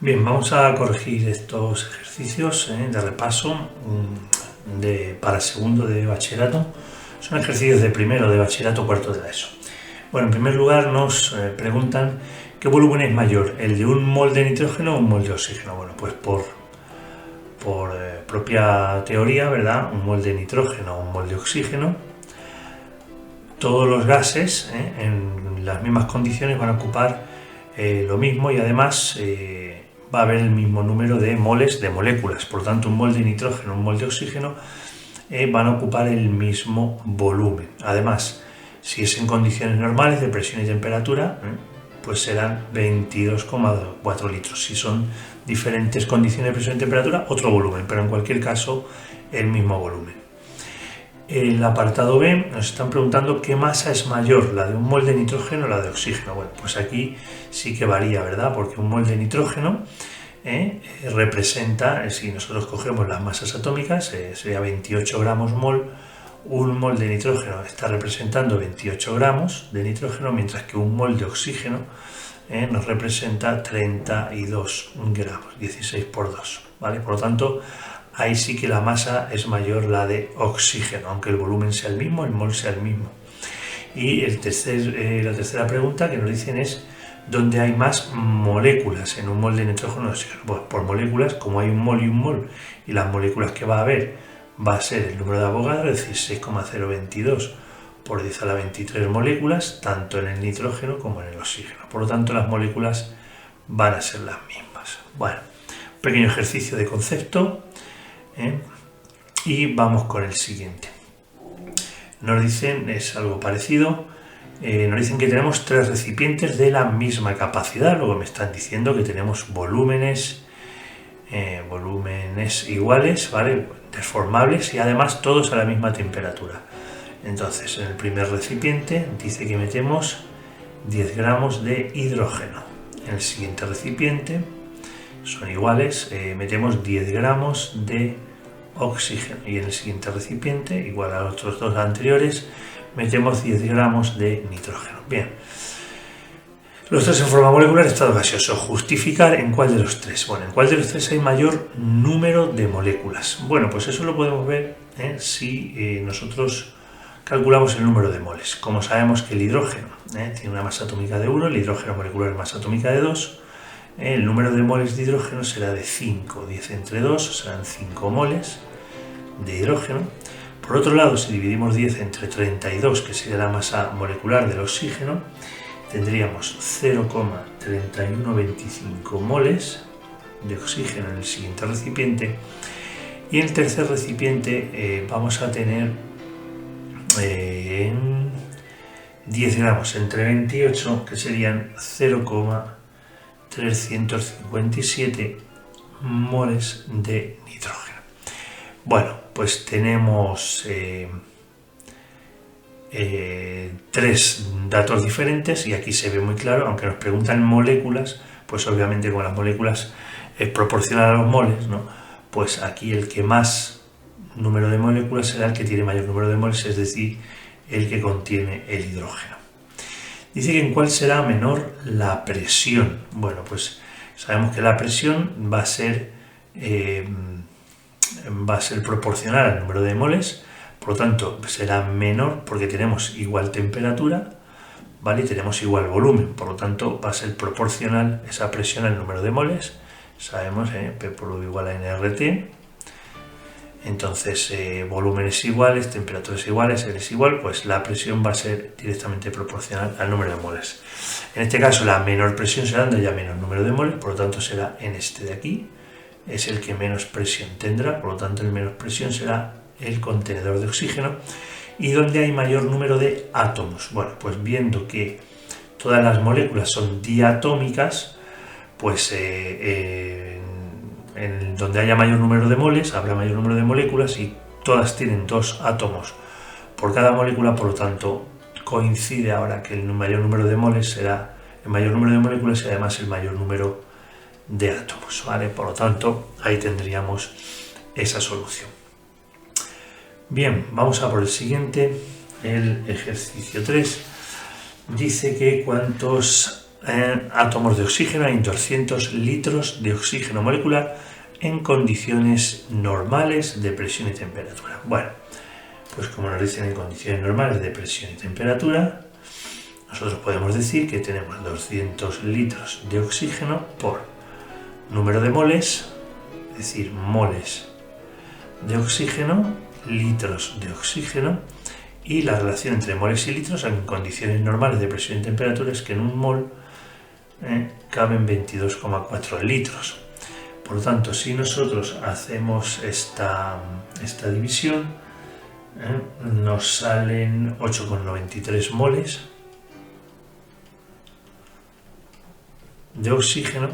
Bien, vamos a corregir estos ejercicios de repaso para segundo de bachillerato. Son ejercicios de primero de bachillerato, cuarto de la ESO. Bueno, en primer lugar nos preguntan qué volumen es mayor, el de un mol de nitrógeno o un mol de oxígeno. Bueno, pues por propia teoría, ¿verdad? Un mol de nitrógeno o un mol de oxígeno, todos los gases en las mismas condiciones van a ocupar lo mismo y además va a haber el mismo número de moles de moléculas. Por lo tanto, un mol de nitrógeno, un mol de oxígeno van a ocupar el mismo volumen. Además, si es en condiciones normales de presión y temperatura, pues serán 22,4 litros. Si son diferentes condiciones de presión y temperatura, otro volumen, pero en cualquier caso el mismo volumen. El apartado B nos están preguntando qué masa es mayor, la de un mol de nitrógeno o la de oxígeno. Bueno, pues aquí sí que varía, ¿verdad? Porque un mol de nitrógeno representa, si nosotros cogemos las masas atómicas, sería 28 gramos mol. Un mol de nitrógeno está representando 28 gramos de nitrógeno, mientras que un mol de oxígeno nos representa 32 gramos, 16 por 2, ¿vale? Por lo tanto, ahí sí que la masa es mayor la de oxígeno, aunque el volumen sea el mismo, el mol sea el mismo. Y la tercera pregunta que nos dicen es ¿dónde hay más moléculas en un mol de nitrógeno o oxígeno? Pues por moléculas, como hay un mol y las moléculas que va a haber va a ser el número de Avogadro, es decir, 6,022 por 10 a la 23 moléculas, tanto en el nitrógeno como en el oxígeno. Por lo tanto, las moléculas van a ser las mismas. Bueno, pequeño ejercicio de concepto. Y vamos con el siguiente. Nos dicen, es algo parecido, nos dicen que tenemos tres recipientes de la misma capacidad. Luego me están diciendo que tenemos volúmenes iguales, ¿vale? Deformables y además todos a la misma temperatura. Entonces, en el primer recipiente dice que metemos 10 gramos de hidrógeno. En el siguiente recipiente son iguales, metemos 10 gramos de oxígeno y en el siguiente recipiente, igual a los otros dos anteriores, metemos 10 gramos de nitrógeno. Bien, los tres en forma molecular, estado gaseoso. Justificar en cuál de los tres. Bueno, en cuál de los tres hay mayor número de moléculas. Bueno, pues eso lo podemos ver si nosotros calculamos el número de moles. Como sabemos que el hidrógeno tiene una masa atómica de 1, el hidrógeno molecular masa atómica de 2, el número de moles de hidrógeno será de 5, 10 entre 2, serán 5 moles de hidrógeno. Por otro lado, si dividimos 10 entre 32, que sería la masa molecular del oxígeno, tendríamos 0,3125 moles de oxígeno en el siguiente recipiente. Y en el tercer recipiente vamos a tener 10 gramos entre 28, que serían 0,357 moles de nitrógeno. Bueno, pues tenemos tres datos diferentes y aquí se ve muy claro, aunque nos preguntan moléculas, pues obviamente con las moléculas es proporcional a los moles, ¿no? Pues aquí el que más número de moléculas será el que tiene mayor número de moles, es decir, el que contiene el hidrógeno. Dice que en cuál será menor la presión. Bueno, pues sabemos que la presión va a ser proporcional al número de moles, por lo tanto será menor porque tenemos igual temperatura, ¿vale? Y tenemos igual volumen, por lo tanto va a ser proporcional esa presión al número de moles. Sabemos P por U igual a nRT. Entonces, volúmenes iguales, temperaturas iguales, L es igual, pues la presión va a ser directamente proporcional al número de moles. En este caso, la menor presión será donde haya menos número de moles, por lo tanto será en este de aquí, es el que menos presión tendrá, por lo tanto el menos presión será el contenedor de oxígeno. ¿Y donde hay mayor número de átomos? Bueno, pues viendo que todas las moléculas son diatómicas, pues en donde haya mayor número de moles, habrá mayor número de moléculas y todas tienen 2 átomos por cada molécula, por lo tanto coincide ahora que el mayor número de moles será el mayor número de moléculas y además el mayor número de átomos, ¿vale? Por lo tanto, ahí tendríamos esa solución. Bien, vamos a por el siguiente, el ejercicio 3. Dice que cuántos átomos de oxígeno, hay 200 litros de oxígeno molecular en condiciones normales de presión y temperatura. Bueno, pues como nos dicen en condiciones normales de presión y temperatura, nosotros podemos decir que tenemos 200 litros de oxígeno por número de moles, es decir, moles de oxígeno, litros de oxígeno, y la relación entre moles y litros en condiciones normales de presión y temperatura es que en un mol caben 22,4 litros. Por lo tanto, si nosotros hacemos esta división, nos salen 8,93 moles de oxígeno,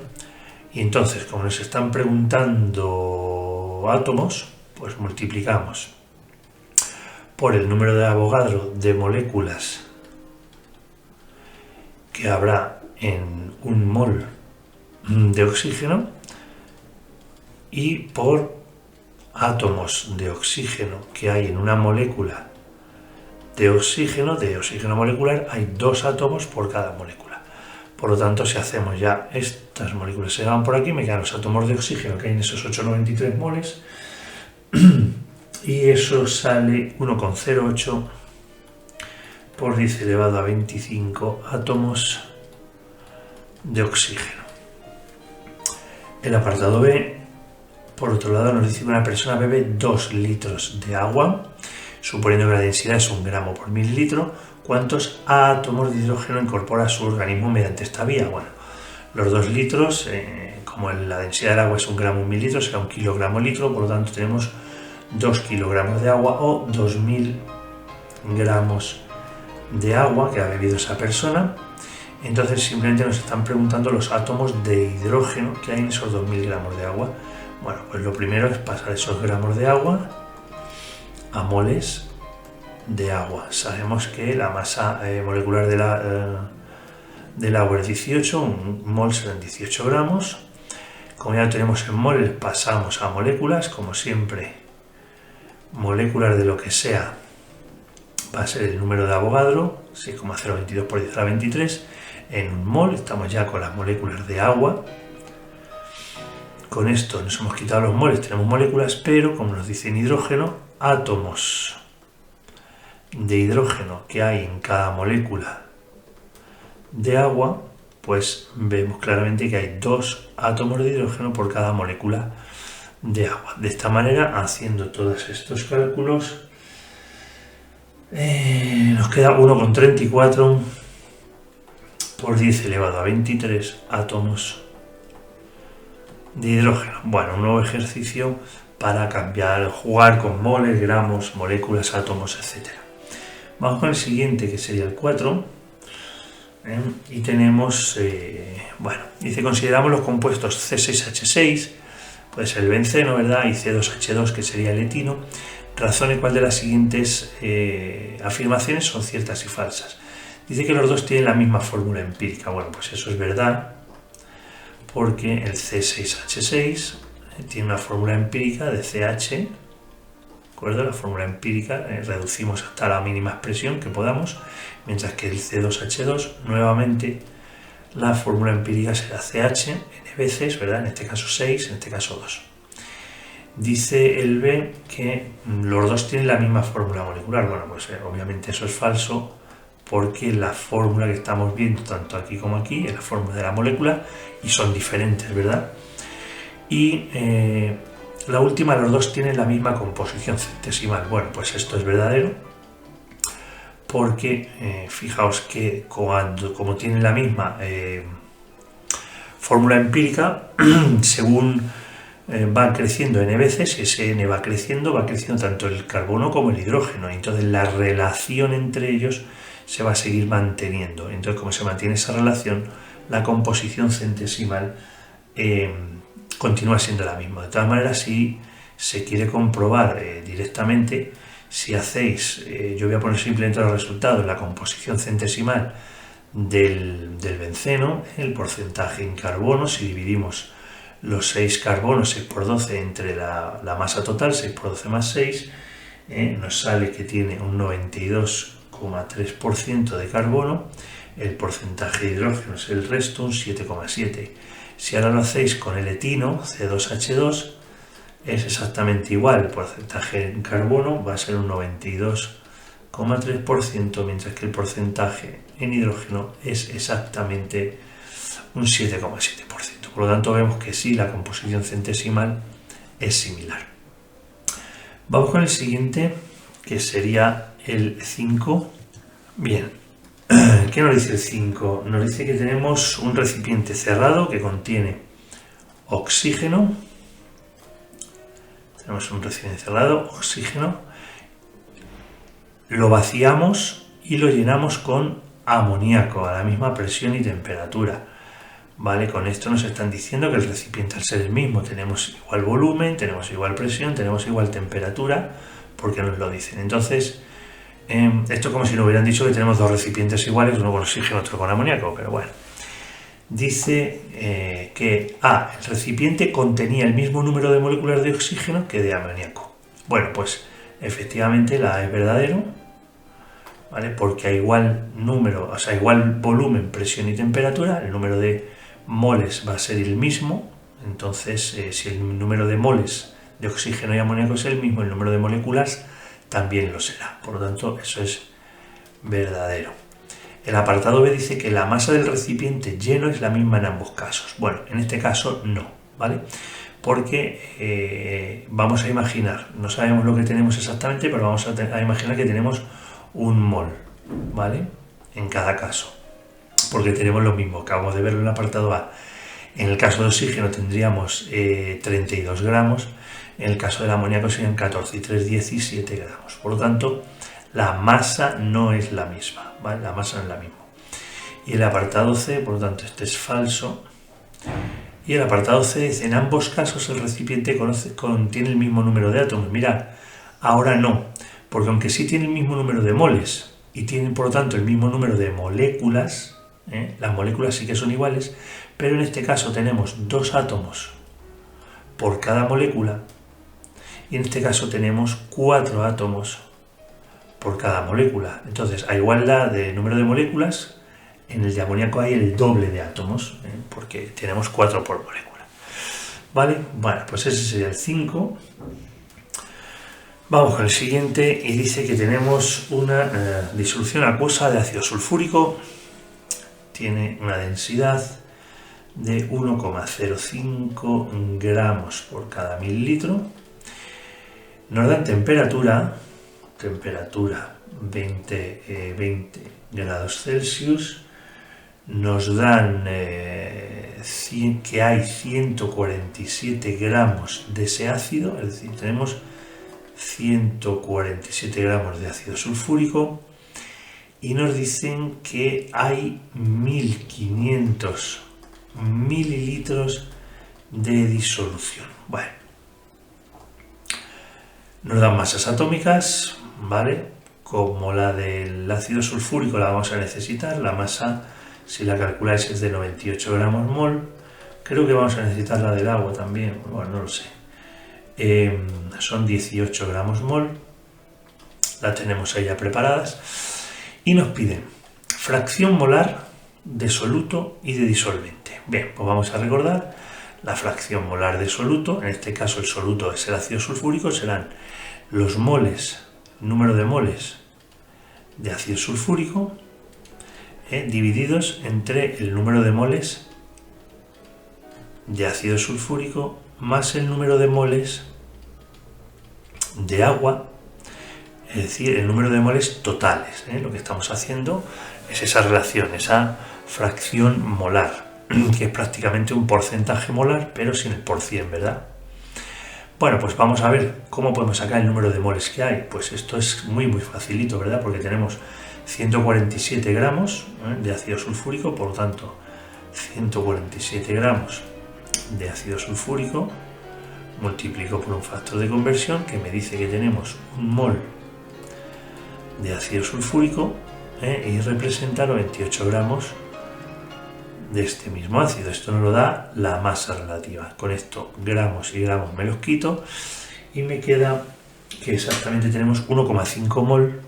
y entonces, como nos están preguntando átomos, pues multiplicamos por el número de Avogadro de moléculas que habrá en un mol de oxígeno y por átomos de oxígeno que hay en una molécula de oxígeno molecular, hay 2 átomos por cada molécula. Por lo tanto, si hacemos ya estas moléculas se van por aquí, me quedan los átomos de oxígeno que hay en esos 8,93 moles y eso sale 1,08 por 10 elevado a 25 átomos de oxígeno. El apartado B, por otro lado, nos dice que una persona bebe 2 litros de agua, suponiendo que la densidad es 1 gramo por mililitro. ¿Cuántos átomos de hidrógeno incorpora su organismo mediante esta vía? Bueno, los 2 litros, como la densidad del agua es 1 gramo por mililitro, será 1 kilogramo litro, por lo tanto tenemos 2 kilogramos de agua o 2000 gramos de agua que ha bebido esa persona. Entonces simplemente nos están preguntando los átomos de hidrógeno que hay en esos 2000 gramos de agua. Bueno, pues lo primero es pasar esos gramos de agua a moles de agua. Sabemos que la masa molecular del agua es 18, un mol serán 18 gramos. Como ya lo tenemos en moles, pasamos a moléculas, como siempre, moléculas de lo que sea va a ser el número de Avogadro, 6,022 por 10 a la 23, en un mol. Estamos ya con las moléculas de agua. Con esto nos hemos quitado los moles, tenemos moléculas, pero como nos dice en hidrógeno, átomos de hidrógeno que hay en cada molécula de agua, pues vemos claramente que hay 2 átomos de hidrógeno por cada molécula de agua. De esta manera, haciendo todos estos cálculos, nos queda 1,34 por 10 elevado a 23 átomos de hidrógeno. Bueno, un nuevo ejercicio para cambiar, jugar con moles, gramos, moléculas, átomos, etc. Vamos con el siguiente, que sería el 4. Y tenemos, bueno, dice, consideramos los compuestos C6H6, puede ser el benceno, ¿verdad? Y C2H2, que sería el etino. Razone cuál de las siguientes afirmaciones son ciertas y falsas. Dice que los dos tienen la misma fórmula empírica. Bueno, pues eso es verdad, porque el C6H6 tiene una fórmula empírica de CH, ¿de acuerdo? La fórmula empírica reducimos hasta la mínima expresión que podamos, mientras que el C2H2, nuevamente, la fórmula empírica será CH en veces, ¿verdad? En este caso 6, en este caso 2. Dice el B que los dos tienen la misma fórmula molecular. Bueno, pues obviamente eso es falso, porque la fórmula que estamos viendo tanto aquí como aquí es la fórmula de la molécula y son diferentes, ¿verdad? Y la última, los dos tienen la misma composición centesimal. Bueno, pues esto es verdadero, porque fijaos que como tienen la misma fórmula empírica, según van creciendo n veces, y ese n va creciendo tanto el carbono como el hidrógeno, entonces la relación entre ellos se va a seguir manteniendo. Entonces, como se mantiene esa relación, la composición centesimal continúa siendo la misma. De todas maneras, si se quiere comprobar directamente, si hacéis, yo voy a poner simplemente los resultados, la composición centesimal del benceno, el porcentaje en carbono, si dividimos los 6 carbonos 6 por 12 entre la masa total, 6 por 12 más 6, nos sale que tiene un 92,3% de carbono, el porcentaje de hidrógeno es el resto, un 7,7. Si ahora lo hacéis con el etino, C2H2, es exactamente igual, el porcentaje en carbono va a ser un 92,3%, mientras que el porcentaje en hidrógeno es exactamente un 7,7%. Por lo tanto, vemos que sí, la composición centesimal es similar. Vamos con el siguiente, que sería el 5. Bien, ¿qué nos dice el 5? Nos dice que tenemos un recipiente cerrado que contiene oxígeno. Tenemos un recipiente cerrado, oxígeno. Lo vaciamos y lo llenamos con amoníaco a la misma presión y temperatura. ¿Vale? Con esto nos están diciendo que el recipiente, al ser el mismo, tenemos igual volumen, tenemos igual presión, tenemos igual temperatura, porque nos lo dicen. Entonces, esto es como si nos hubieran dicho que tenemos dos recipientes iguales, uno con oxígeno, otro con amoníaco, pero bueno. Dice que el recipiente contenía el mismo número de moléculas de oxígeno que de amoníaco. Bueno, pues efectivamente la A es verdadero, ¿vale? Porque a igual número, o sea, igual volumen, presión y temperatura, el número de moles va a ser el mismo. Entonces, si el número de moles de oxígeno y amoníaco es el mismo, el número de moléculas también lo será. Por lo tanto, eso es verdadero. El apartado B dice que la masa del recipiente lleno es la misma en ambos casos. Bueno, en este caso no, ¿vale? Porque vamos a imaginar, no sabemos lo que tenemos exactamente, pero vamos a imaginar que tenemos un mol, ¿vale? En cada caso, porque tenemos lo mismo, acabamos de verlo en el apartado A. En el caso de oxígeno tendríamos 32 gramos, en el caso del amoníaco serían 14 y 3, 17 gramos. Por lo tanto, la masa no es la misma, ¿vale? La masa no es la misma. Y el apartado C, por lo tanto, este es falso. Y el apartado C dice, en ambos casos el recipiente contiene el mismo número de átomos. Mirad, ahora no, porque aunque sí tiene el mismo número de moles y tienen, por lo tanto, el mismo número de moléculas, las moléculas sí que son iguales, pero en este caso tenemos 2 átomos por cada molécula y en este caso tenemos 4 átomos por cada molécula. Entonces, a igualdad de número de moléculas, en el de amoníaco hay el doble de átomos, porque tenemos 4 por molécula. ¿Vale? Bueno, pues ese sería el 5. Vamos con el siguiente y dice que tenemos una disolución acuosa de ácido sulfúrico. Tiene una densidad de 1,05 gramos por cada mililitro. Nos dan temperatura 20 grados Celsius. Nos dan que hay 147 gramos de ese ácido, es decir, tenemos 147 gramos de ácido sulfúrico y nos dicen que hay 1500 mililitros de disolución. Bueno, nos dan masas atómicas, ¿vale? Como la del ácido sulfúrico la vamos a necesitar, la masa, si la calculáis, es de 98 gramos mol. Creo que vamos a necesitar la del agua también, bueno, no lo sé. Son 18 gramos mol, la tenemos ahí ya preparadas. Y nos piden fracción molar de soluto y de disolvente. Bien, pues vamos a recordar la fracción molar de soluto. En este caso el soluto es el ácido sulfúrico, serán los moles, número de moles de ácido sulfúrico, divididos entre el número de moles de ácido sulfúrico más el número de moles de agua, es decir, el número de moles totales. Lo que estamos haciendo es esa relación, esa fracción molar, que es prácticamente un porcentaje molar, pero sin el %, ¿verdad? Bueno, pues vamos a ver cómo podemos sacar el número de moles que hay. Pues esto es muy facilito, ¿verdad? Porque tenemos 147 gramos de ácido sulfúrico, por lo tanto, 147 gramos de ácido sulfúrico multiplico por un factor de conversión que me dice que tenemos un mol de ácido sulfúrico y representa 98 gramos de este mismo ácido. Esto nos lo da la masa relativa. Con esto gramos y gramos me los quito y me queda que exactamente tenemos 1,5 mol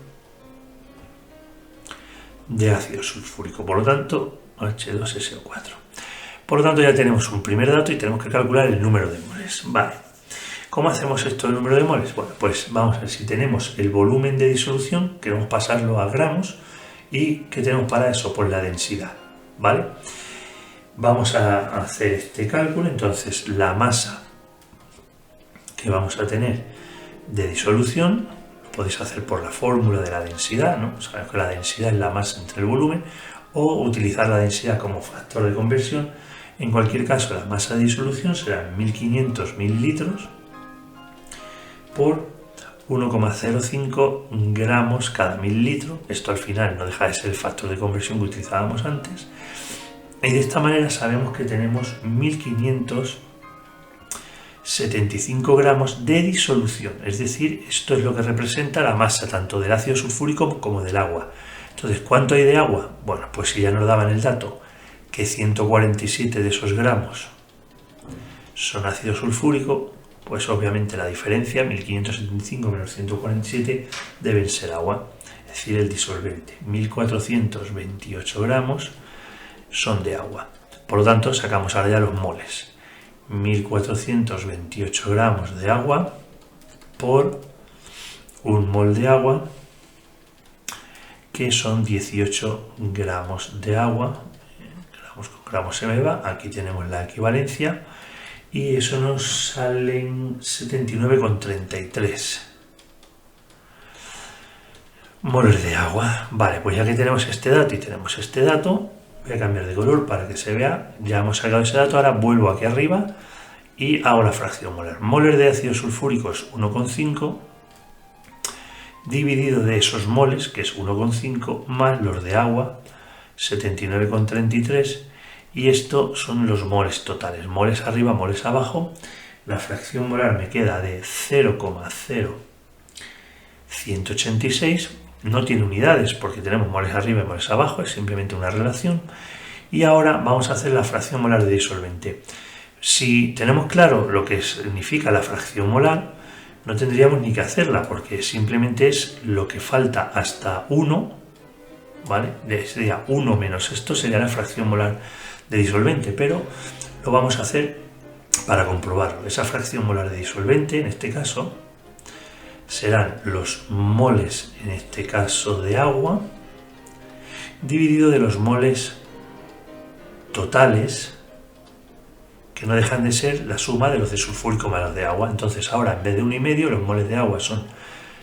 de ácido sulfúrico, por lo tanto H2SO4. Por lo tanto ya tenemos un primer dato y tenemos que calcular el número de moles. Vale, ¿cómo hacemos esto del número de moles? Bueno, pues vamos a ver si tenemos el volumen de disolución, queremos pasarlo a gramos, y ¿qué tenemos para eso? Pues la densidad, ¿vale? Vamos a hacer este cálculo, entonces la masa que vamos a tener de disolución, lo podéis hacer por la fórmula de la densidad, ¿no? Sabemos que la densidad es la masa entre el volumen, o utilizar la densidad como factor de conversión. En cualquier caso, la masa de disolución será 1500 mililitros por 1,05 gramos cada mililitro. Esto al final no deja de ser el factor de conversión que utilizábamos antes. Y de esta manera sabemos que tenemos 1575 gramos de disolución. Es decir, esto es lo que representa la masa tanto del ácido sulfúrico como del agua. Entonces, ¿cuánto hay de agua? Bueno, pues si ya nos daban el dato que 147 de esos gramos son ácido sulfúrico, pues obviamente la diferencia, 1575 menos 147, deben ser agua, es decir, el disolvente. 1428 gramos son de agua. Por lo tanto, sacamos ahora ya los moles. 1428 gramos de agua por un mol de agua, que son 18 gramos de agua. Gramos con gramos se me va, aquí tenemos la equivalencia, y eso nos salen 79,33 moles de agua. Vale, pues ya que tenemos este dato y tenemos este dato, voy a cambiar de color para que se vea. Ya hemos sacado ese dato, ahora vuelvo aquí arriba y hago la fracción molar. Moles de ácido sulfúrico es 1,5 dividido de esos moles, que es 1,5, más los de agua, 79,33, y esto son los moles totales, moles arriba, moles abajo. La fracción molar me queda de 0,0186, no tiene unidades porque tenemos moles arriba y moles abajo, es simplemente una relación. Y ahora vamos a hacer la fracción molar de disolvente. Si tenemos claro lo que significa la fracción molar, no tendríamos ni que hacerla, porque simplemente es lo que falta hasta 1, ¿vale? Sería 1 menos esto, sería la fracción molar de disolvente, pero lo vamos a hacer para comprobarlo. Esa fracción molar de disolvente, en este caso, serán los moles, en este caso de agua, dividido de los moles totales, que no dejan de ser la suma de los de sulfúrico más los de agua. Entonces ahora, en vez de 1,5, los moles de agua son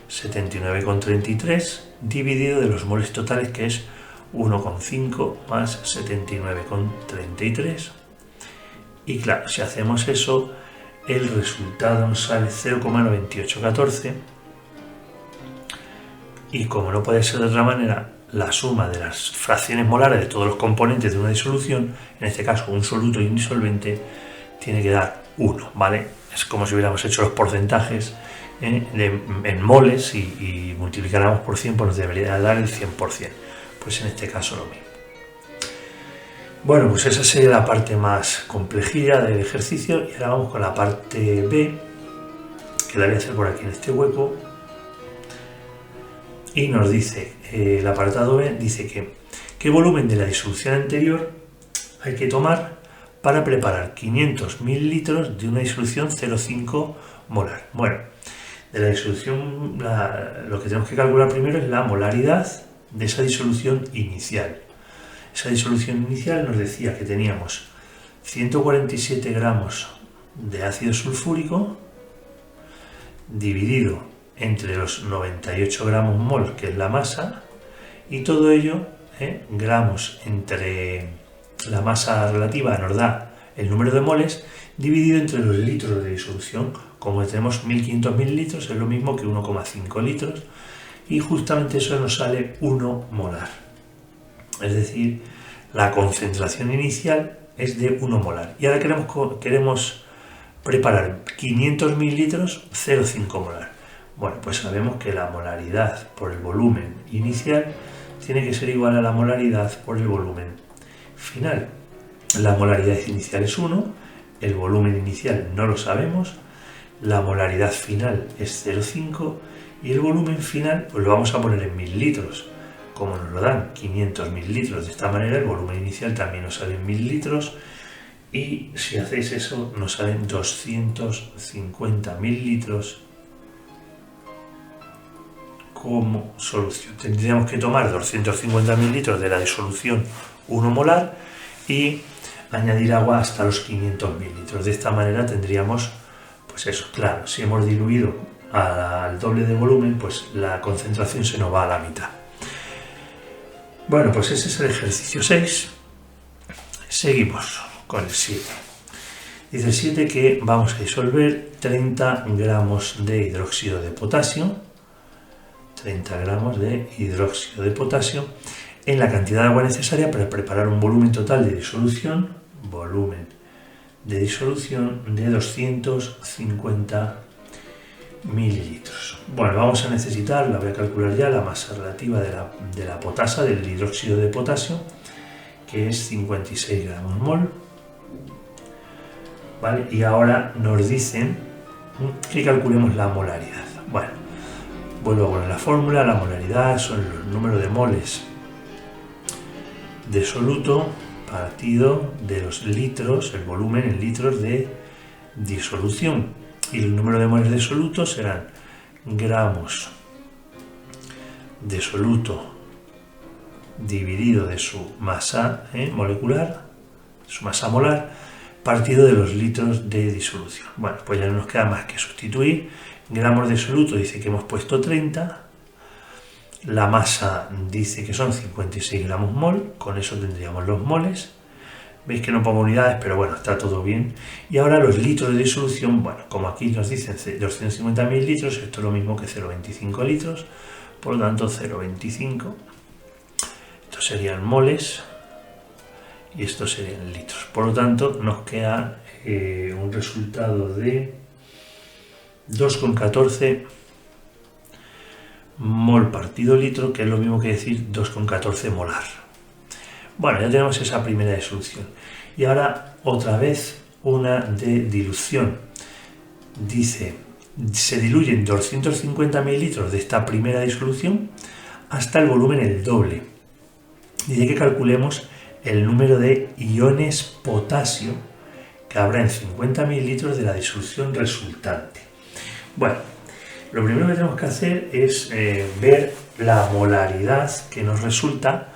79,33 dividido de los moles totales, que es 1,5 más 79,33. Y claro, si hacemos eso, el resultado nos sale 0,9814. Y como no puede ser de otra manera, la suma de las fracciones molares de todos los componentes de una disolución, en este caso un soluto y un disolvente, tiene que dar 1, ¿vale? Es como si hubiéramos hecho los porcentajes en moles y multiplicáramos por 100, pues nos debería dar el 100%. Pues en este caso lo mismo. Bueno, pues esa sería la parte más complejilla del ejercicio, y ahora vamos con la parte B, que la voy a hacer por aquí en este hueco. Y nos dice, el apartado B dice que qué volumen de la disolución anterior hay que tomar para preparar 500 mililitros de una disolución 0,5 molar. Bueno, de la disolución, lo que tenemos que calcular primero es la molaridad de esa disolución inicial. Esa disolución inicial nos decía que teníamos 147 gramos de ácido sulfúrico dividido entre los 98 gramos mol, que es la masa, y todo ello, gramos entre la masa relativa nos da el número de moles, dividido entre los litros de disolución. Como tenemos 1500 mililitros, es lo mismo que 1,5 litros, y justamente eso nos sale 1 molar. Es decir, la concentración inicial es de 1 molar. Y ahora queremos preparar 500 mililitros, 0,5 molar. Bueno, pues sabemos que la molaridad por el volumen inicial tiene que ser igual a la molaridad por el volumen final. La molaridad inicial es 1, el volumen inicial no lo sabemos, la molaridad final es 0,5 y el volumen final pues lo vamos a poner en mililitros. como nos lo dan 500 mililitros de esta manera, el volumen inicial también nos sale en mililitros, y si hacéis eso nos salen 250 mililitros como solución. Tendríamos que tomar 250 mililitros de la disolución 1 molar y añadir agua hasta los 500 mililitros. De esta manera tendríamos, pues eso, claro, si hemos diluido al doble de volumen, pues la concentración se nos va a la mitad. Bueno, pues ese es el ejercicio 6. Seguimos con el 7. Dice el 7 que vamos a disolver 30 gramos de hidróxido de potasio, 30 gramos de hidróxido de potasio, en la cantidad de agua necesaria para preparar un volumen total de disolución, de 250 mililitros. Bueno, vamos a necesitar, la voy a calcular ya, la masa relativa de la potasa, del hidróxido de potasio, que es 56 gramos mol. ¿Vale? Y ahora nos dicen que calculemos la molaridad. Bueno, vuelvo a poner la fórmula. La molaridad son el número de moles de soluto partido de los litros, el volumen en litros de disolución. Y el número de moles de soluto serán gramos de soluto dividido de su masa molecular, su masa molar, partido de los litros de disolución. Bueno, pues ya no nos queda más que sustituir. Gramos de soluto dice que hemos puesto 30, la masa dice que son 56 gramos mol, con eso tendríamos los moles. Veis que no pongo unidades, pero bueno, está todo bien. Y ahora los litros de disolución, bueno, como aquí nos dicen 250 mililitros, esto es lo mismo que 0,25 litros, por lo tanto 0,25. Estos serían moles y estos serían litros. Por lo tanto, nos queda un resultado de 2,14 mol partido litro, que es lo mismo que decir 2,14 molar. Bueno, ya tenemos esa primera disolución. Y ahora otra vez una de dilución. Dice, se diluyen 250 mililitros de esta primera disolución hasta el volumen el doble. Dice que calculemos el número de iones potasio que habrá en 50 mililitros de la disolución resultante. Bueno, lo primero que tenemos que hacer es ver la molaridad que nos resulta,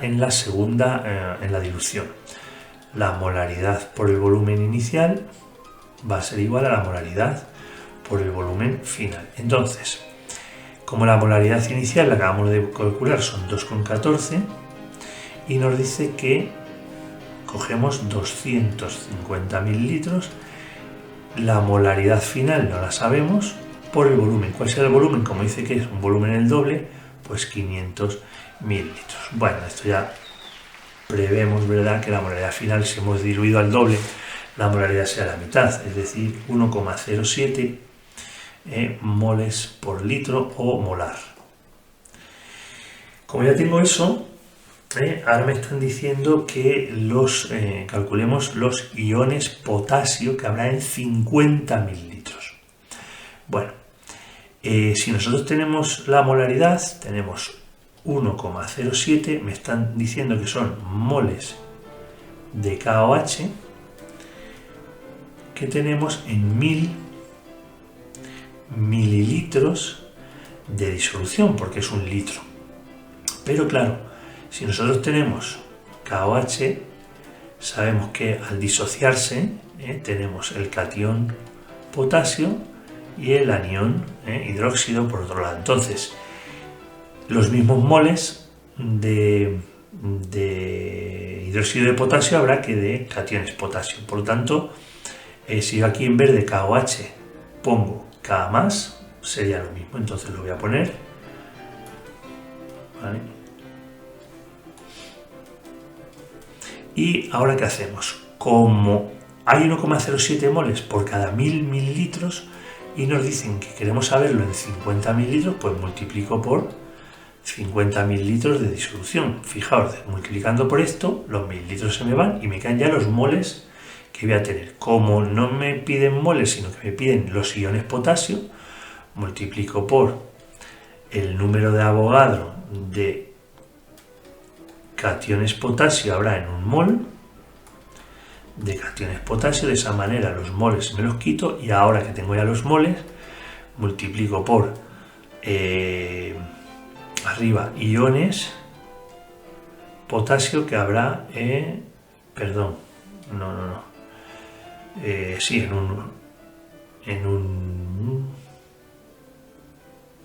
en la segunda, en la dilución. La molaridad por el volumen inicial va a ser igual a la molaridad por el volumen final. Entonces, como la molaridad inicial la acabamos de calcular son 2,14 y nos dice que cogemos 250 mililitros, la molaridad final no la sabemos por el volumen. ¿Cuál será el volumen? Como dice que es un volumen el doble, pues 500 mililitros. Bueno, esto ya prevemos, ¿verdad?, que la molaridad final, si hemos diluido al doble, la molaridad sea la mitad, es decir, 1,07 moles por litro o molar. Como ya tengo eso, ahora me están diciendo que calculemos los iones potasio que habrá en 50 mililitros. Bueno, si nosotros tenemos la molaridad, tenemos 1,07, me están diciendo que son moles de KOH que tenemos en 1000 mililitros de disolución, porque es un litro. Pero claro, si nosotros tenemos KOH, sabemos que al disociarse tenemos el catión potasio y el anión hidróxido por otro lado. Entonces, los mismos moles de hidróxido de potasio habrá que de cationes potasio. Por lo tanto, si yo aquí en vez de KOH pongo K+, sería lo mismo. Entonces lo voy a poner. ¿Vale? Y ahora, ¿qué hacemos? Como hay 1,07 moles por cada 1000 mililitros y nos dicen que queremos saberlo en 50 mililitros, pues multiplico por 50 mililitros de disolución. Fijaos, multiplicando por esto, los mililitros se me van y me quedan ya los moles que voy a tener. Como no me piden moles, sino que me piden los iones potasio, multiplico por el número de Avogadro de cationes potasio habrá en un mol de cationes potasio. De esa manera los moles me los quito, y ahora que tengo ya los moles, multiplico por arriba iones potasio que habrá perdón, sí,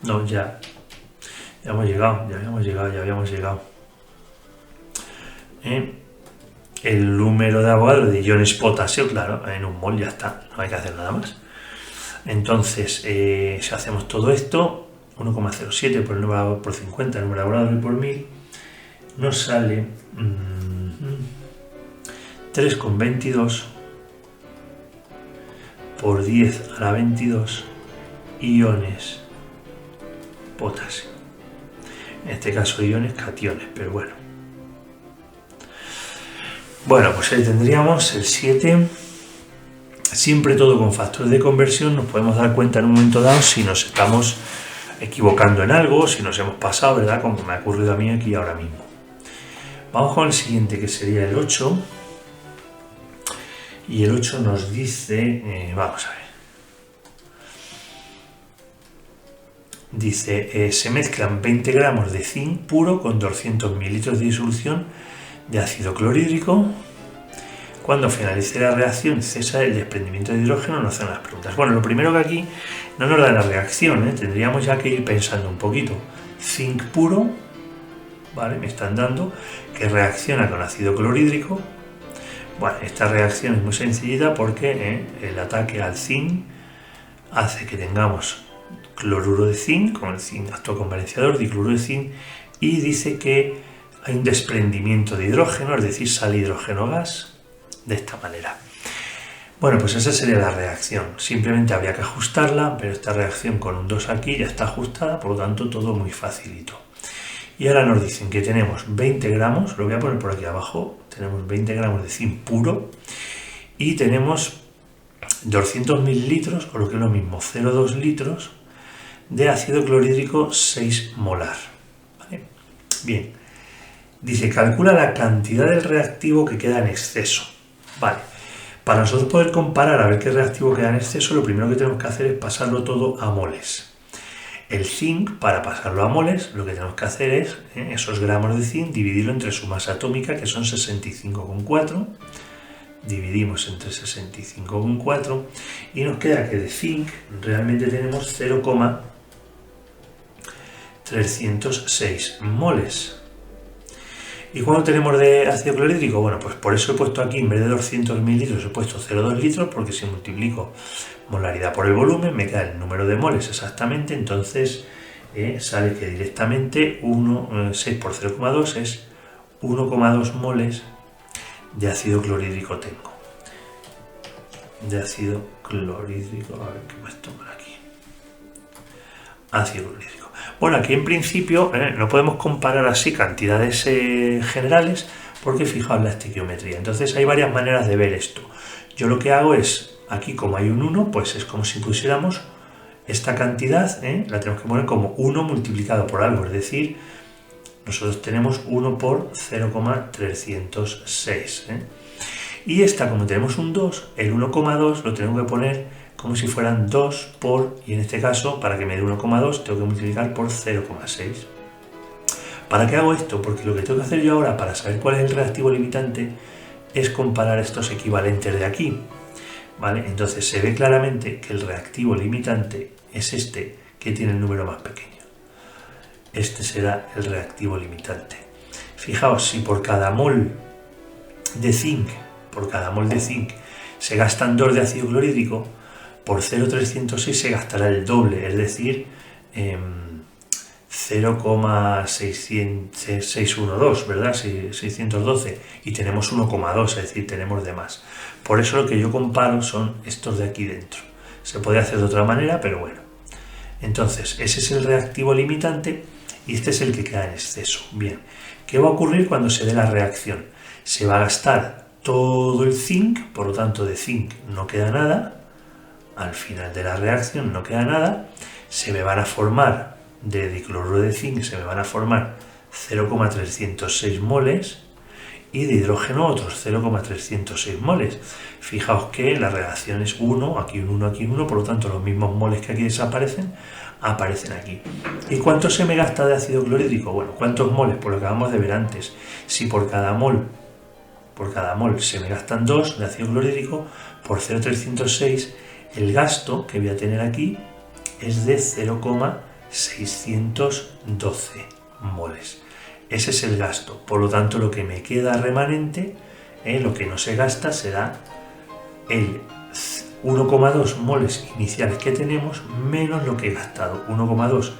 no, ya habíamos llegado. El número de Avogadro de iones potasio, claro, en un mol ya está, no hay que hacer nada más. Entonces, si hacemos todo esto, 1,07 por 50, el número de Avogadro por 1000, nos sale 3,22 por 10 a la 22 iones potasio. En este caso iones cationes, pero bueno. Bueno, pues ahí tendríamos el 7. Siempre todo con factores de conversión. Nos podemos dar cuenta en un momento dado si nos estamos equivocando en algo, si nos hemos pasado, ¿verdad? Como me ha ocurrido a mí aquí ahora mismo. Vamos con el siguiente, que sería el 8. Y el 8 nos dice, vamos a ver. Dice, se mezclan 20 gramos de zinc puro con 200 mililitros de disolución de ácido clorhídrico. Cuando finalice la reacción, cesa el desprendimiento de hidrógeno. Nos hacen las preguntas. Bueno, lo primero que aquí no nos da la reacción, tendríamos ya que ir pensando un poquito. Zinc puro, ¿vale? Me están dando que reacciona con ácido clorhídrico. Bueno, esta reacción es muy sencillita porque el ataque al zinc hace que tengamos cloruro de zinc, con el zinc actúa como valenciador, dicloruro de zinc, y dice que hay un desprendimiento de hidrógeno, es decir, sale hidrógeno gas, de esta manera. Bueno, pues esa sería la reacción. Simplemente habría que ajustarla, pero esta reacción con un 2 aquí ya está ajustada, por lo tanto todo muy facilito. Y ahora nos dicen que tenemos 20 gramos, lo voy a poner por aquí abajo, tenemos 20 gramos de zinc puro y tenemos 200 mililitros, o lo que es lo mismo, 0,2 litros de ácido clorhídrico 6 molar. ¿Vale? Bien, dice, calcula la cantidad del reactivo que queda en exceso. Vale, para nosotros poder comparar a ver qué reactivo queda en exceso, lo primero que tenemos que hacer es pasarlo todo a moles. El zinc, para pasarlo a moles, lo que tenemos que hacer es esos gramos de zinc, dividirlo entre su masa atómica, que son 65,4. Dividimos entre 65,4 y nos queda que de zinc realmente tenemos 0,306 moles. ¿Y cuánto tenemos de ácido clorhídrico? Bueno, pues por eso he puesto aquí, en vez de 200 mililitros, he puesto 0,2 litros, porque si multiplico molaridad por el volumen, me queda el número de moles exactamente, entonces sale que directamente 6 por 0,2 es 1,2 moles de ácido clorhídrico tengo. De ácido clorhídrico, a ver qué más toman aquí. Ácido clorhídrico. Bueno, aquí en principio no podemos comparar así cantidades generales, porque fijaos la estequiometría. Entonces hay varias maneras de ver esto. Yo lo que hago es, aquí como hay un 1, pues es como si pusiéramos esta cantidad, la tenemos que poner como 1 multiplicado por algo, es decir, nosotros tenemos 1 por 0,306. Y esta, como tenemos un 2, el 1,2 lo tengo que poner como si fueran 2 por, y en este caso, para que me dé 1,2, tengo que multiplicar por 0,6. ¿Para qué hago esto? Porque lo que tengo que hacer yo ahora, para saber cuál es el reactivo limitante, es comparar estos equivalentes de aquí. ¿Vale? Entonces se ve claramente que el reactivo limitante es este, que tiene el número más pequeño. Este será el reactivo limitante. Fijaos, si por cada mol de zinc, se gastan 2 de ácido clorhídrico, por 0,306 se gastará el doble, es decir, 0,612, ¿verdad? 612, y tenemos 1,2, es decir, tenemos de más. Por eso lo que yo comparo son estos de aquí dentro. Se puede hacer de otra manera, pero bueno. Entonces, ese es el reactivo limitante y este es el que queda en exceso. Bien, ¿qué va a ocurrir cuando se dé la reacción? Se va a gastar todo el zinc, por lo tanto de zinc no queda nada. Al final de la reacción no queda nada. Se me van a formar de dicloruro de zinc se me van a formar 0,306 moles y de hidrógeno otros 0,306 moles. Fijaos que la relación es 1, aquí un 1, aquí un 1, por lo tanto los mismos moles que aquí desaparecen, aparecen aquí. ¿Y cuánto se me gasta de ácido clorhídrico? Bueno, ¿cuántos moles? Pues lo que acabamos de ver antes. Si por cada mol se me gastan 2 de ácido clorhídrico, por 0,306, el gasto que voy a tener aquí es de 0,612 moles. Ese es el gasto, por lo tanto lo que me queda remanente, lo que no se gasta, será el 1,2 moles iniciales que tenemos menos lo que he gastado. 1,2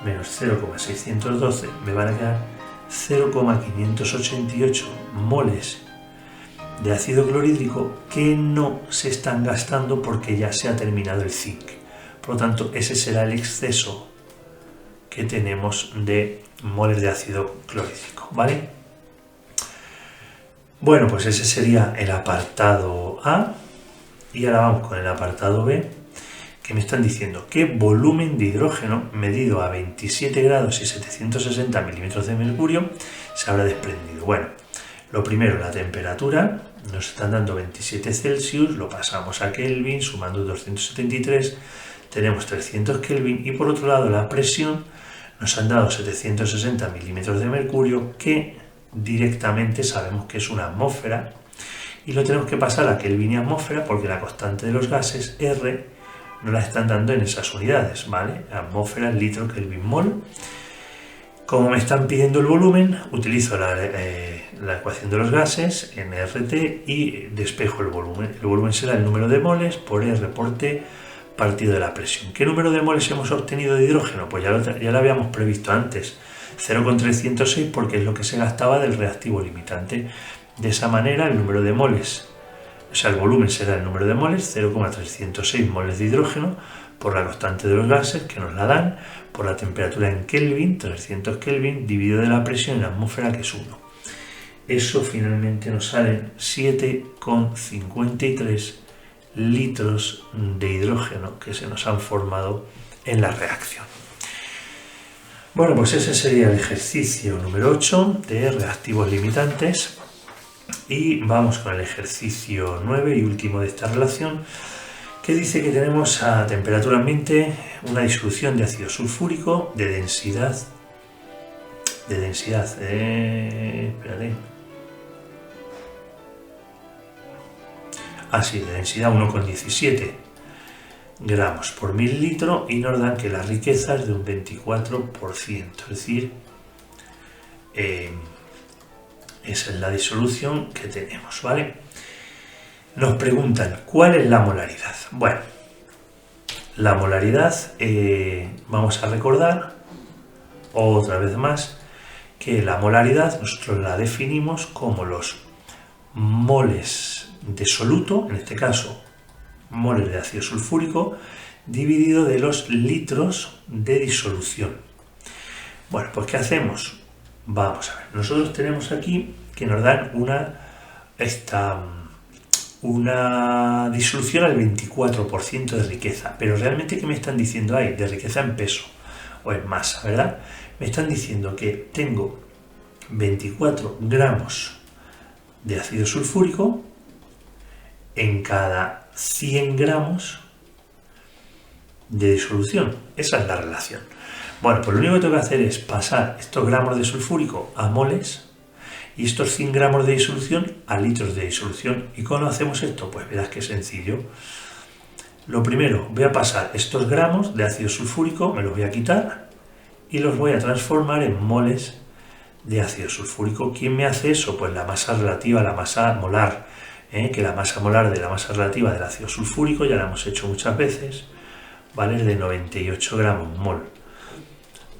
menos 0,612 me van a quedar 0,588 moles de ácido clorhídrico que no se están gastando porque ya se ha terminado el zinc. Por lo tanto, ese será el exceso que tenemos de moles de ácido clorhídrico, ¿vale? Bueno, pues ese sería el apartado A. Y ahora vamos con el apartado B, que me están diciendo qué volumen de hidrógeno medido a 27 grados y 760 milímetros de mercurio se habrá desprendido. Bueno, lo primero, la temperatura, nos están dando 27 Celsius, lo pasamos a Kelvin, sumando 273, tenemos 300 Kelvin, y por otro lado la presión, nos han dado 760 milímetros de mercurio, que directamente sabemos que es una atmósfera, y lo tenemos que pasar a Kelvin y atmósfera porque la constante de los gases, R, nos la están dando en esas unidades, ¿vale? Atmósfera, litro, Kelvin, mol. Como me están pidiendo el volumen, utilizo la ecuación de los gases, nRT, y despejo el volumen. El volumen será el número de moles por R por T partido de la presión. ¿Qué número de moles hemos obtenido de hidrógeno? Pues ya lo habíamos previsto antes, 0,306, porque es lo que se gastaba del reactivo limitante. De esa manera, el número de moles, o sea, el volumen será el número de moles, 0,306 moles de hidrógeno, por la constante de los gases, que nos la dan, por la temperatura en Kelvin, 300 Kelvin, dividido de la presión en la atmósfera, que es 1. Eso finalmente nos salen 7,53 litros de hidrógeno que se nos han formado en la reacción. Bueno, pues ese sería el ejercicio número 8 de reactivos limitantes. Y vamos con el ejercicio 9 y último de esta relación, que dice que tenemos a temperatura ambiente una disolución de ácido sulfúrico de densidad, de densidad 1,17 gramos por mililitro, y nos dan que la riqueza es de un 24%, es decir, esa es la disolución que tenemos, ¿vale? Nos preguntan, ¿cuál es la molaridad? Bueno, la molaridad, vamos a recordar otra vez más que la molaridad nosotros la definimos como los moles de soluto, en este caso moles de ácido sulfúrico, dividido de los litros de disolución. Bueno, pues ¿qué hacemos? Vamos a ver, nosotros tenemos aquí que nos dan una disolución al 24% de riqueza, pero realmente ¿qué me están diciendo ahí? De riqueza en peso o en masa, ¿verdad? Me están diciendo que tengo 24 gramos de ácido sulfúrico en cada 100 gramos de disolución. Esa es la relación. Bueno, pues lo único que tengo que hacer es pasar estos gramos de sulfúrico a moles y estos 100 gramos de disolución a litros de disolución. ¿Y cómo hacemos esto? Pues verás que es sencillo. Lo primero, voy a pasar estos gramos de ácido sulfúrico, me los voy a quitar y los voy a transformar en moles de ácido sulfúrico. ¿Quién me hace eso? Pues la masa relativa, la masa molar, que la masa molar de la masa relativa del ácido sulfúrico, ya la hemos hecho muchas veces, ¿vale? Es de 98 gramos mol.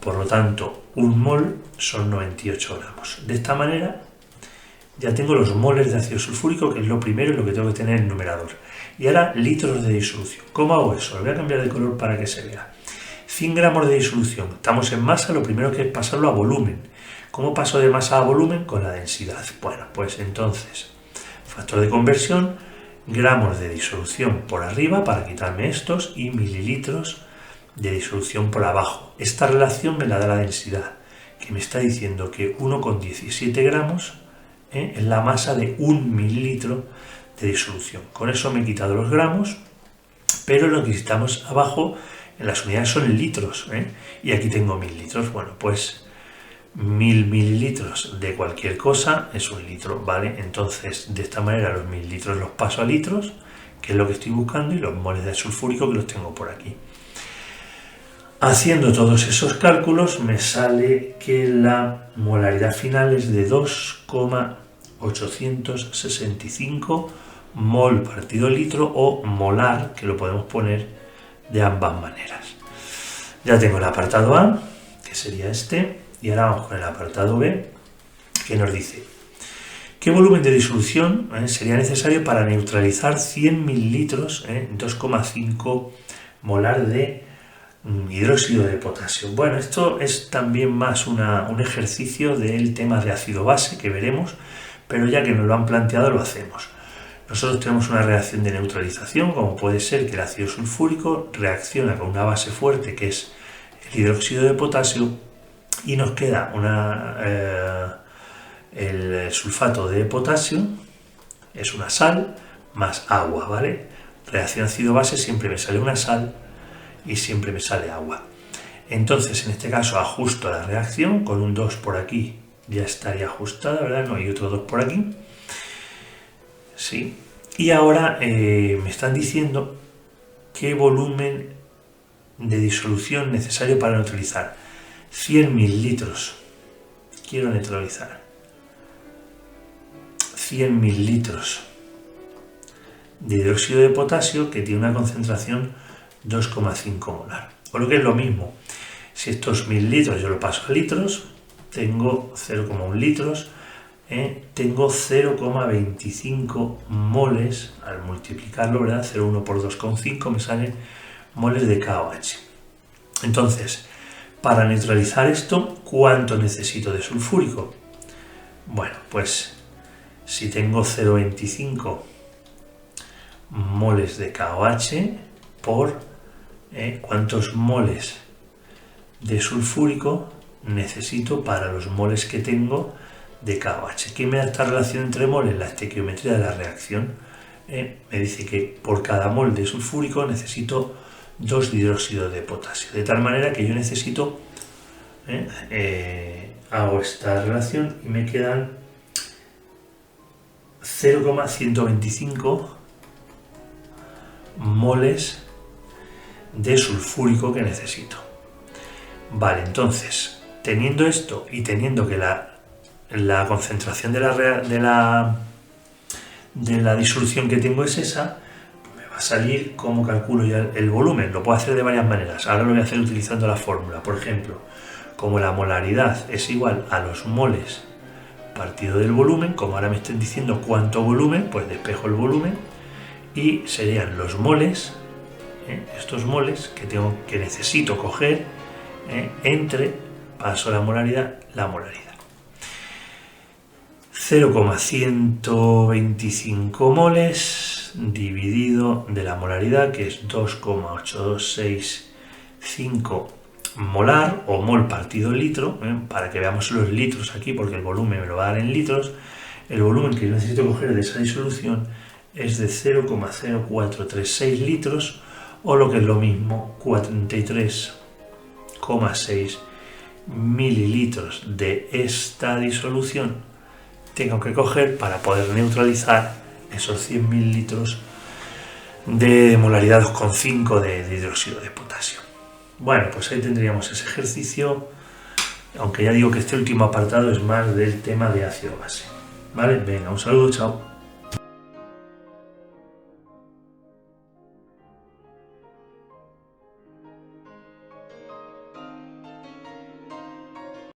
Por lo tanto, un mol son 98 gramos. De esta manera ya tengo los moles de ácido sulfúrico, que es lo primero y lo que tengo que tener en el numerador. Y ahora litros de disolución. ¿Cómo hago eso? Lo voy a cambiar de color para que se vea. 100 gramos de disolución. Estamos en masa, lo primero que es pasarlo a volumen. ¿Cómo paso de masa a volumen? Con la densidad. Bueno, pues entonces, factor de conversión, gramos de disolución por arriba para quitarme estos y mililitros de disolución por abajo. Esta relación me la da la densidad, que me está diciendo que 1,17 gramos es la masa de 1 mililitro de disolución. Con eso me he quitado los gramos, pero lo que necesitamos abajo en las unidades son litros, y aquí tengo 1000 litros. Bueno, pues 1000 mililitros de cualquier cosa es 1 litro, ¿vale? Entonces, de esta manera los 1000 litros los paso a litros, que es lo que estoy buscando, y los moles de sulfúrico que los tengo por aquí. Haciendo todos esos cálculos me sale que la molaridad final es de 2,865 mol partido litro, o molar, que lo podemos poner de ambas maneras. Ya tengo el apartado A, que sería este, y ahora vamos con el apartado B, que nos dice qué volumen de disolución sería necesario para neutralizar 100 mililitros, 2,5 molar de hidróxido de potasio. Bueno, esto es también más un ejercicio del tema de ácido-base que veremos, pero ya que nos lo han planteado lo hacemos. Nosotros tenemos una reacción de neutralización, como puede ser que el ácido sulfúrico reacciona con una base fuerte, que es el hidróxido de potasio, y nos queda el sulfato de potasio, es una sal, más agua, ¿vale? Reacción ácido-base, siempre me sale una sal y siempre me sale agua. Entonces, en este caso, ajusto la reacción, con un 2 por aquí ya estaría ajustada, ¿verdad? No hay otro 2 por aquí. Sí. Y ahora me están diciendo qué volumen de disolución necesario para neutralizar. 100 mililitros. Quiero neutralizar 100 mililitros de hidróxido de potasio, que tiene una concentración 2,5 molar. O lo que es lo mismo, si estos 1000 litros yo lo paso a litros, tengo 0,1 litros, tengo 0,25 moles, al multiplicarlo, ¿verdad? 0,1 por 2,5 me salen moles de KOH. Entonces, para neutralizar esto, ¿cuánto necesito de sulfúrico? Bueno, pues si tengo 0,25 moles de KOH por cuántos moles de sulfúrico necesito para los moles que tengo de KOH. ¿Qué me da esta relación entre moles? La estequiometría de la reacción me dice que por cada mol de sulfúrico necesito 2 de hidróxido de potasio. De tal manera que yo necesito, hago esta relación y me quedan 0,125 moles de sulfúrico que necesito. Vale, entonces, teniendo esto y teniendo que la concentración de la disolución que tengo es esa, me va a salir cómo calculo ya el volumen. Lo puedo hacer de varias maneras. Ahora lo voy a hacer utilizando la fórmula. Por ejemplo, como la molaridad es igual a los moles partido del volumen, como ahora me estén diciendo cuánto volumen, pues despejo el volumen y serían los moles, estos moles que necesito coger entre, paso la molaridad, 0,125 moles dividido de la molaridad, que es 2,8265 molar o mol partido litro, para que veamos los litros aquí, porque el volumen me lo va a dar en litros. El volumen que yo necesito coger de esa disolución es de 0,0436 litros, o lo que es lo mismo, 43,6 mililitros de esta disolución tengo que coger para poder neutralizar esos 100 mililitros de molaridad 2,5 de hidróxido de potasio. Bueno, pues ahí tendríamos ese ejercicio, aunque ya digo que este último apartado es más del tema de ácido base. ¿Vale? Venga, un saludo, chao.